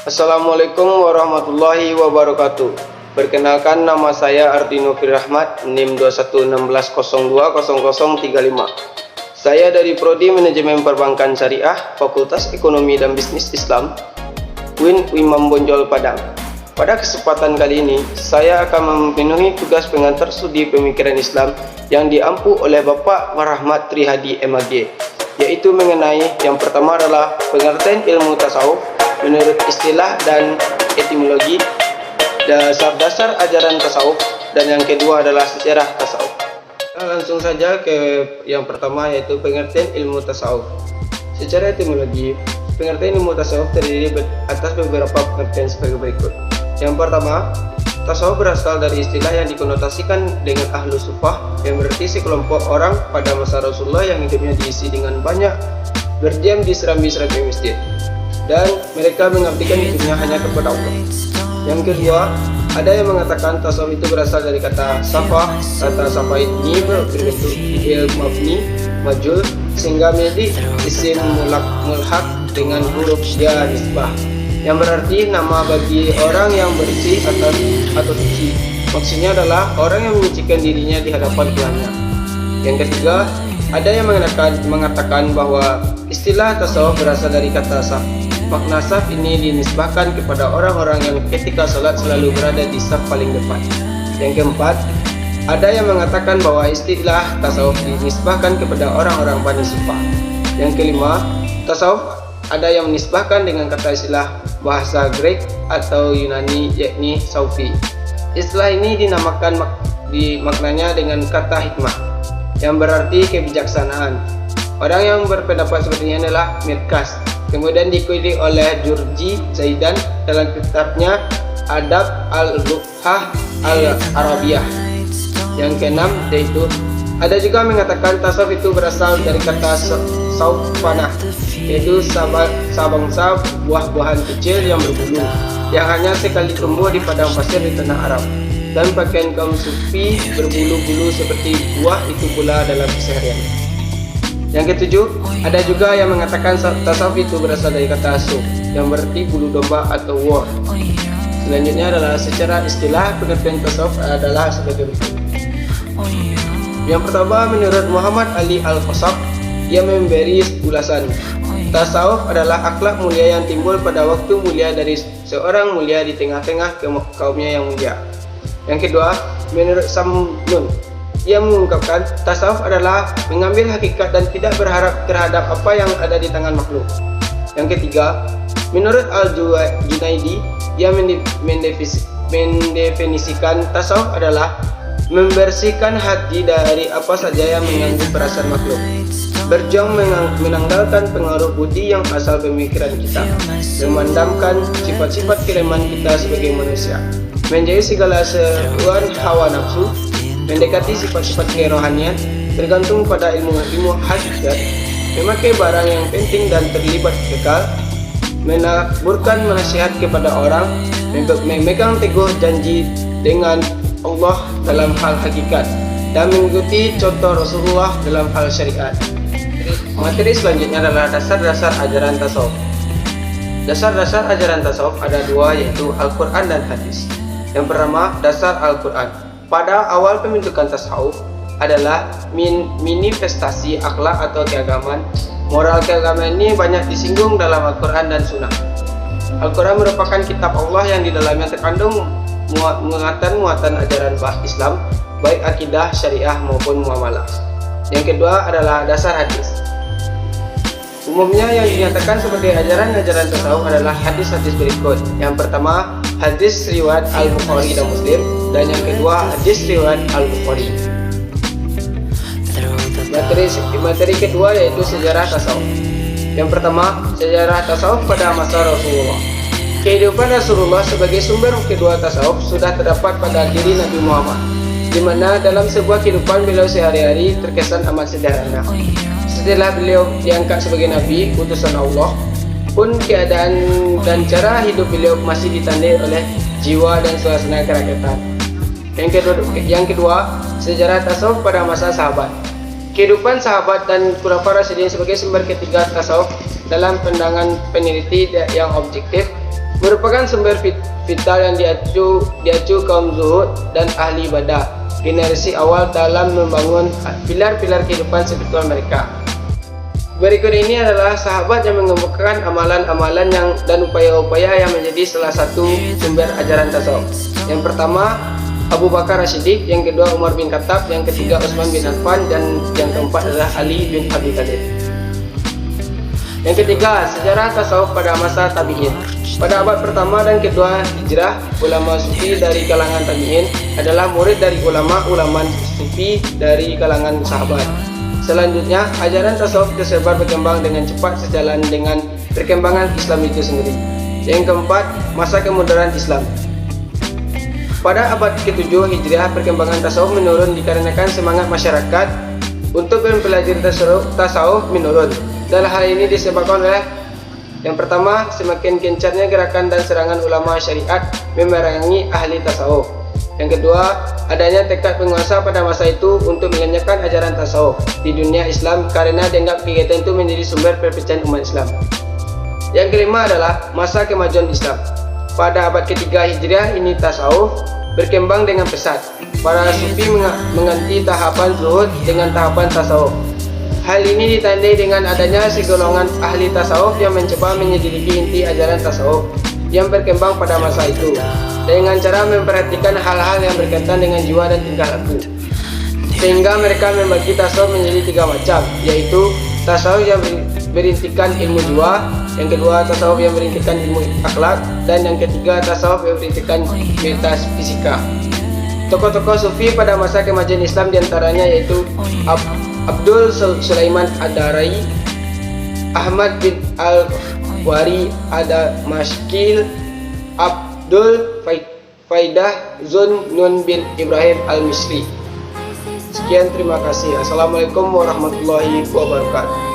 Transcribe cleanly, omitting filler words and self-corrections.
Assalamualaikum warahmatullahi wabarakatuh. Perkenalkan, nama saya Ardino Firrahmat, NIM 2116020035. Saya dari Prodi Manajemen Perbankan Syariah, Fakultas Ekonomi dan Bisnis Islam, UIN Imam Bonjol Padang. Pada kesempatan kali ini, saya akan memenuhi tugas pengantar studi pemikiran Islam yang diampu oleh Bapak Rahmat Trihadi MAG, yaitu mengenai yang pertama adalah pengertian ilmu tasawuf menurut istilah dan etimologi, dasar-dasar ajaran tasawuf, dan yang kedua adalah sejarah tasawuf. Langsung saja ke yang pertama, yaitu pengertian ilmu tasawuf. Secara etimologi, pengertian ilmu tasawuf terdiri atas beberapa pengertian sebagai berikut. Yang pertama, tasawuf berasal dari istilah yang dikonotasikan dengan ahlu sufah, yang berarti sekelompok orang pada masa Rasulullah yang hidupnya diisi dengan banyak berdiam di serambi-serambi masjid, dan mereka mengabdikan hidupnya hanya kepada Allah. Yang kedua, ada yang mengatakan tasawuf itu berasal dari kata safa. Kata safa ini berbentuk fi'il mabni majul, sehingga menjadi isim mulhaq dengan huruf ya nisbah, yang berarti nama bagi orang yang bersih atau suci. Maksudnya adalah orang yang menyucikan dirinya di hadapan Tuhannya. Yang ketiga, ada yang mengatakan bahwa istilah tasawuf berasal dari kata saf. Makna saf ini dinisbahkan kepada orang-orang yang ketika salat selalu berada di saf paling depan. Yang keempat, ada yang mengatakan bahwa istilah tasawuf dinisbahkan kepada orang-orang Bani Sufah. Yang kelima, tasawuf ada yang menisbahkan dengan kata istilah bahasa Grek atau Yunani, yakni saufi. Istilah ini dinamakan maknanya dengan kata hikmah, yang berarti kebijaksanaan. Orang yang berpendapat seperti ini adalah Mirkas. Kemudian diikuti oleh Jurji Zaidan dalam kitabnya Adab al-Lughah al-Arabiyah. Yang keenam, yaitu ada juga mengatakan tasawuf itu berasal dari kata saufanah, yaitu sabangsa buah-buahan kecil yang berbulu, yang hanya sekali tumbuh di padang pasir di tanah Arab. Dan pakaian kaum sufi berbulu-bulu seperti buah itu pula dalam keseharian. Yang ketujuh, ada juga yang mengatakan tasawuf itu berasal dari kata suf, yang berarti bulu domba atau war. Selanjutnya adalah secara istilah pengertian tasawuf adalah sebagai berikut. Yang pertama, menurut Muhammad Ali Al-Qasab, ia memberi ulasan. Tasawuf adalah akhlak mulia yang timbul pada waktu mulia dari seorang mulia di tengah-tengah kaumnya yang mulia. Yang kedua, menurut Samnun, ia mengungkapkan tasawuf adalah mengambil hakikat dan tidak berharap terhadap apa yang ada di tangan makhluk. Yang ketiga, menurut Al-Junaidi, ia mendefinisikan tasawuf adalah membersihkan hati dari apa saja yang mengganggu perasaan makhluk, berjuang menanggalkan pengaruh budi yang asal pemikiran kita, memandamkan sifat-sifat kelemahan kita sebagai manusia, menjauhi segala seruan hawa nafsu, mendekati sifat-sifat kerohanian, tergantung pada ilmu hakikat, memakai barang yang penting dan terlibat kekal, menaburkan nasihat kepada orang, memegang teguh janji dengan Allah dalam hal hakikat, dan mengikuti contoh Rasulullah dalam hal syariat. Materi selanjutnya adalah dasar-dasar ajaran tasawuf. Dasar-dasar ajaran tasawuf ada dua, yaitu Al-Quran dan Hadis. Yang pertama, dasar Al-Quran. Pada awal pembentukan tasawuf adalah manifestasi akhlak atau keagamaan. Moral keagamaan ini banyak disinggung dalam Al-Quran dan Sunnah. Al-Quran merupakan kitab Allah yang di dalamnya terkandung muatan ajaran Islam, baik akidah, syariah maupun muamalah. Yang kedua adalah dasar hadis. Umumnya yang dinyatakan sebagai ajaran-ajaran tasawuf adalah hadis-hadis berikut. Yang pertama, hadis riwayat Al-Bukhari dan Muslim, dan yang kedua hadis riwayat Al-Bukhari. Materi kedua yaitu sejarah tasawuf. Yang pertama, sejarah tasawuf pada masa Rasulullah. Kehidupan Rasulullah sebagai sumber kedua tasawuf sudah terdapat pada diri Nabi Muhammad, di mana dalam sebuah kehidupan beliau sehari-hari terkesan amat sederhana. Setelah beliau diangkat sebagai Nabi, utusan Allah, pun keadaan dan cara hidup beliau masih ditandai oleh jiwa dan suasana kerakyatan. Yang kedua, sejarah tasawuf pada masa sahabat. Kehidupan sahabat dan Khulafaur Rasyidin sebagai sumber ketiga tasawuf dalam pandangan peneliti yang objektif Merupakan sumber vital yang diacu kaum zuhud dan ahli ibadah, generasi awal dalam membangun pilar-pilar kehidupan spiritual mereka. Berikut ini adalah sahabat yang mengemukakan amalan-amalan dan upaya-upaya yang menjadi salah satu sumber ajaran tasawuf. Yang pertama, Abu Bakar As-Siddiq, yang kedua Umar bin Khattab, yang ketiga Utsman bin Affan, dan yang keempat adalah Ali bin Abi Thalib. Yang ketiga, sejarah tasawuf pada masa tabi'in. Pada abad pertama dan kedua hijrah, ulama sufi dari kalangan tabi'in adalah murid dari ulama-ulama sufi dari kalangan sahabat. Selanjutnya, ajaran tasawuf tersebar berkembang dengan cepat sejalan dengan perkembangan Islam itu sendiri. Yang keempat, masa kemodernan Islam. Pada abad ke-7 Hijriah, perkembangan tasawuf menurun dikarenakan semangat masyarakat untuk mempelajari tasawuf menurun. Dan hal ini disebabkan oleh yang pertama, semakin gencarnya gerakan dan serangan ulama syariat memerangi ahli tasawuf. Yang kedua, adanya tekad penguasa pada masa itu untuk melenyapkan ajaran tasawuf di dunia Islam karena dianggap kegiatan itu menjadi sumber perpecahan umat Islam. Yang kelima adalah masa kemajuan Islam. Pada abad ketiga Hijriah ini tasawuf berkembang dengan pesat. Para sufi mengganti tahapan zuhud dengan tahapan tasawuf. Hal ini ditandai dengan adanya segolongan ahli tasawuf yang mencoba menyelidiki inti ajaran tasawuf yang berkembang pada masa itu dengan cara memperhatikan hal-hal yang berkaitan dengan jiwa dan tingkah laku, sehingga mereka membagi tasawuf menjadi tiga macam, yaitu tasawuf yang berintikan ilmu jiwa, yang kedua tasawuf yang berintikan ilmu akhlak, dan yang ketiga tasawuf yang berintikan metafisika. Tokoh-tokoh sufi pada masa kemajuan Islam diantaranya yaitu Abdul Sulaiman Ad-Darai, Ahmad bin Al-Wari Ad-Damashqi, Abdul Faidah Zun Nun bin Ibrahim Al-Misri. Sekian, terima kasih. Assalamualaikum warahmatullahi wabarakatuh.